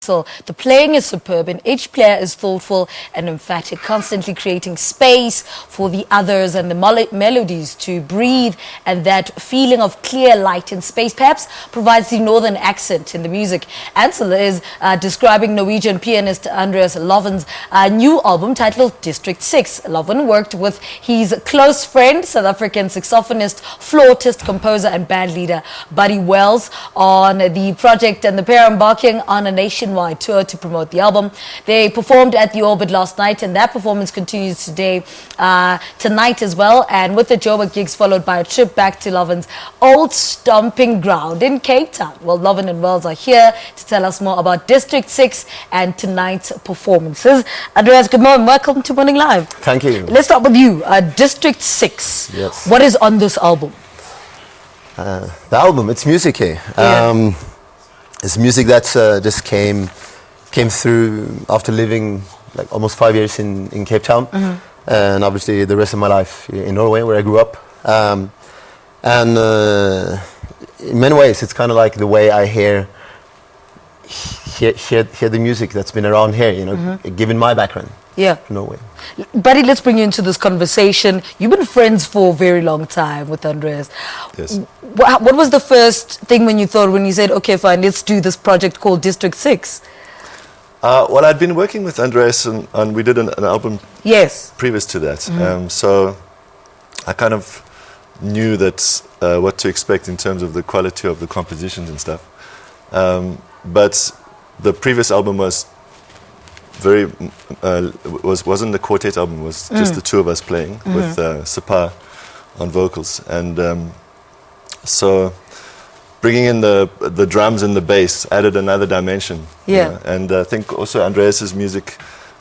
So the playing is superb and each player is thoughtful and emphatic, constantly creating space for the others and the melodies to breathe, and that feeling of clear light and space perhaps provides the northern accent in the music. Ansell is describing Norwegian pianist Andreas Loven's new album titled District 6. Loven worked with his close friend, South African saxophonist, flutist, composer and band leader Buddy Wells on the project, and the pair are embarking on a nationwide tour to promote the album. They performed at the Orbit last night, and that performance continues tonight as well, and with the Joburg gigs followed by a trip back to Loven's old stomping ground in Cape Town. Well, Loven and Wells are here to tell us more about District 6 and tonight's performances. Andreas, good morning. Welcome to Morning Live. Thank you. Let's start with you. District 6. Yes. What is on this album? The album, it's music here. It's music that just came through after living like almost 5 years in Cape Town, and obviously the rest of my life in Norway, where I grew up. In many ways, it's kind of like the way I hear the music that's been around here, you know, given my background. Yeah. Norway. Buddy, let's bring you into this conversation. You've been friends for a very long time with Andreas. Yes. What was the first thing when you said, okay, fine, let's do this project called District 6? Well, I'd been working with Andreas and we did an album previous to that. So I kind of knew that what to expect in terms of the quality of the compositions and stuff. But the previous album was wasn't the quartet album, was just the two of us playing with Sapa on vocals, and so bringing in the drums and the bass added another dimension. Yeah. And I think also Andreas's music,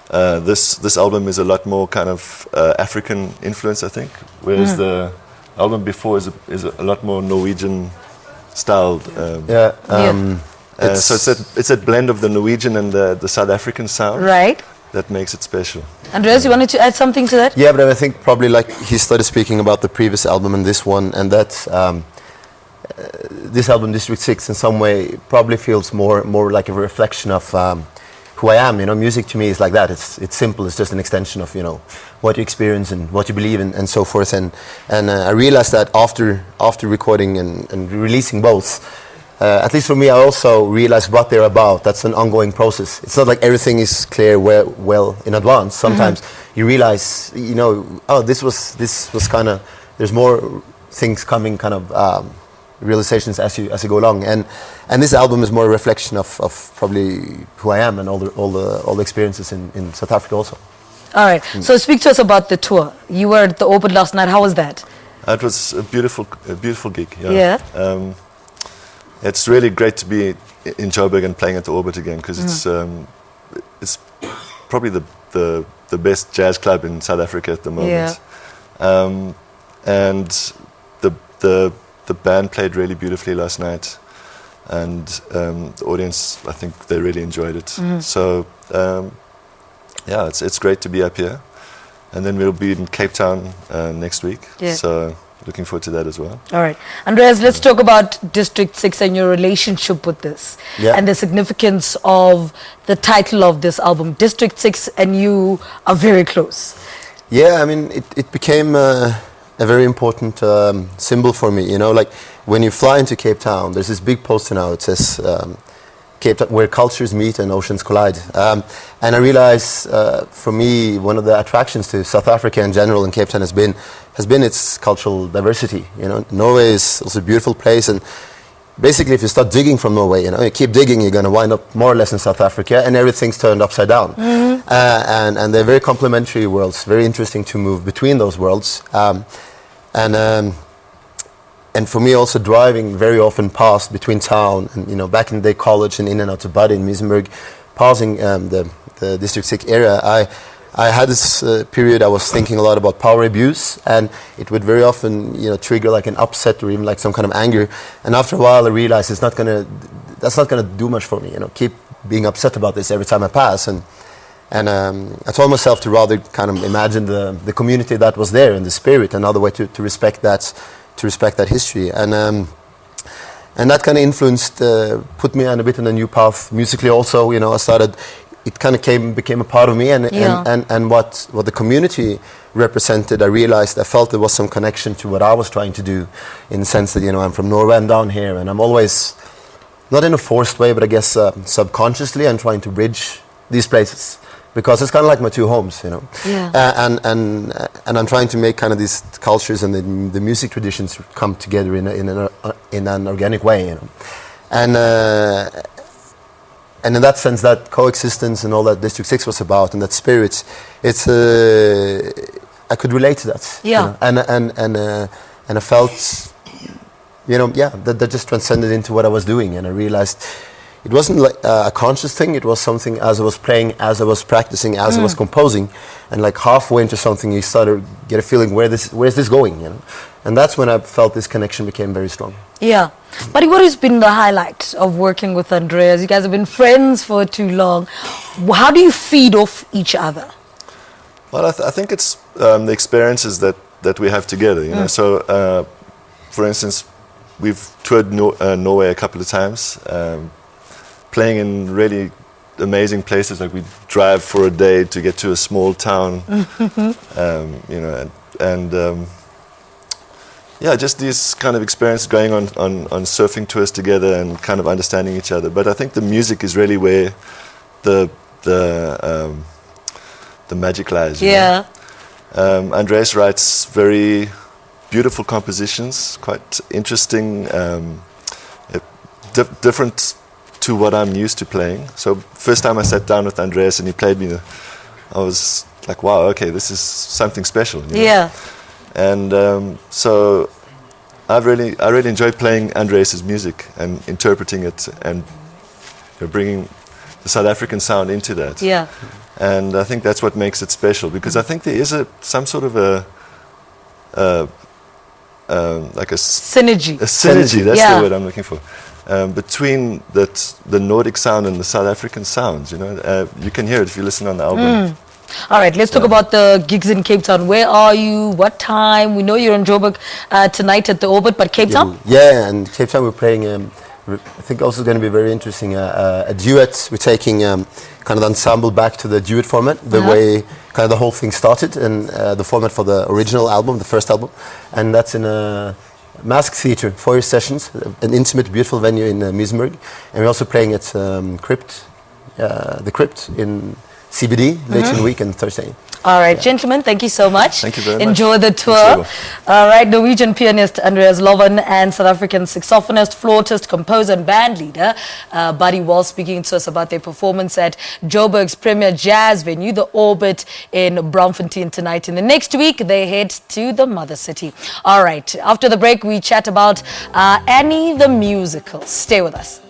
this album is a lot more kind of African influence, I think, whereas the album before is a lot more Norwegian styled. So it's a blend of the Norwegian and the South African sound. Right. That makes it special. Andreas, you wanted to add something to that? Yeah, but I think probably like he started speaking about the previous album and this one, and that this album, District 6, in some way probably feels more like a reflection of who I am. You know, music to me is like that. It's simple. It's just an extension of, you know, what you experience and what you believe in and so forth. And I realized that after recording and releasing both. At least for me, I also realized what they're about. That's an ongoing process. It's not like everything is clear well in advance. Sometimes you realize, you know, oh, this was kind of, there's more things coming, kind of realizations as you go along. And this album is more a reflection of probably who I am and all the experiences in South Africa also. All right. So speak to us about the tour. You were at the Orbit last night. How was that? It was a beautiful gig. Yeah. It's really great to be in Joburg and playing at the Orbit again, because it's probably the best jazz club in South Africa at the moment. Yeah. And the band played really beautifully last night, and the audience, I think they really enjoyed it. So yeah, it's great to be up here, and then we'll be in Cape Town next week. Yeah. So looking forward to that as well. All right. Andreas, let's talk about District 6 and your relationship with this, and the significance of the title of this album. District 6 and you are very close. Yeah, I mean, it became a very important symbol for me. You know, like when you fly into Cape Town, there's this big poster now. It says Cape Town, where cultures meet and oceans collide. And I realize, for me, one of the attractions to South Africa in general and Cape Town has been its cultural diversity. You know, Norway is also a beautiful place, and basically, if you start digging from Norway, you know, you keep digging, you're going to wind up more or less in South Africa, and everything's turned upside down. And they're very complementary worlds. Very interesting to move between those worlds. And for me, also driving very often past between town and, you know, back in the day college and in and out to Bud in Muizenberg, passing the District 6 area, I had this period I was thinking a lot about power abuse, and it would very often, you know, trigger like an upset or even like some kind of anger. And after a while, I realized that's not gonna do much for me. You know, keep being upset about this every time I pass. And I told myself to rather kind of imagine the community that was there and the spirit, another way to respect that history. And that kind of influenced, put me on a bit on a new path musically. Also, I started. It kind of became a part of me, and what the community represented. I realized, I felt there was some connection to what I was trying to do, in the sense that I'm from Norway, I'm down here, and I'm always, not in a forced way, but I guess subconsciously, I'm trying to bridge these places, because it's kind of like my two homes, and I'm trying to make kind of these cultures and the music traditions come together in an organic way, and in that sense, that coexistence and all that District 6 was about, and that spirit, it's I could relate to that. And I felt, that just transcended into what I was doing, and I realized it wasn't like a conscious thing. It was something as I was playing, as I was practicing, as I was composing, and like halfway into something, you started to get a feeling, where's this going, And that's when I felt this connection became very strong. Yeah. But what has been the highlight of working with Andreas? You guys have been friends for too long. How do you feed off each other? Well, I think it's the experiences that we have together, So, for instance, we've toured Norway a couple of times, playing in really amazing places. Like we drive for a day to get to a small town, just these kind of experiences, going on surfing tours together and kind of understanding each other. But I think the music is really where the magic lies. Andreas writes very beautiful compositions, quite interesting, different to what I'm used to playing. So first time I sat down with Andreas and he played me, I was like, wow, okay, this is something special. And so I really enjoy playing Andreas' music and interpreting it and bringing the South African sound into that. And I think that's what makes it special, because I think there is some sort of like a synergy. A synergy, that's the word I'm looking for. Between the Nordic sound and the South African sounds, you can hear it if you listen on the album. All right, let's talk about the gigs in Cape Town. Where are you? What time? We know you're in Joburg tonight at the Orbit, but Cape Town? Yeah, and Cape Town we're playing, I think also going to be very interesting, a duet. We're taking kind of the ensemble back to the duet format, the way kind of the whole thing started, and the format for the original album, the first album. And that's in a Mask Theatre, 4 sessions, an intimate, beautiful venue in Muizenberg. And we're also playing at the Crypt in CBD later in the week and Thursday. All right, gentlemen, thank you so much. Thank you very much. Enjoy the tour. All right, Norwegian pianist Andreas Loven and South African saxophonist, flautist, composer and band leader Buddy Wall speaking to us about their performance at Joburg's premier jazz venue, the Orbit in Braamfontein tonight. In the next week, they head to the mother city. All right, after the break, we chat about Annie the musical. Stay with us.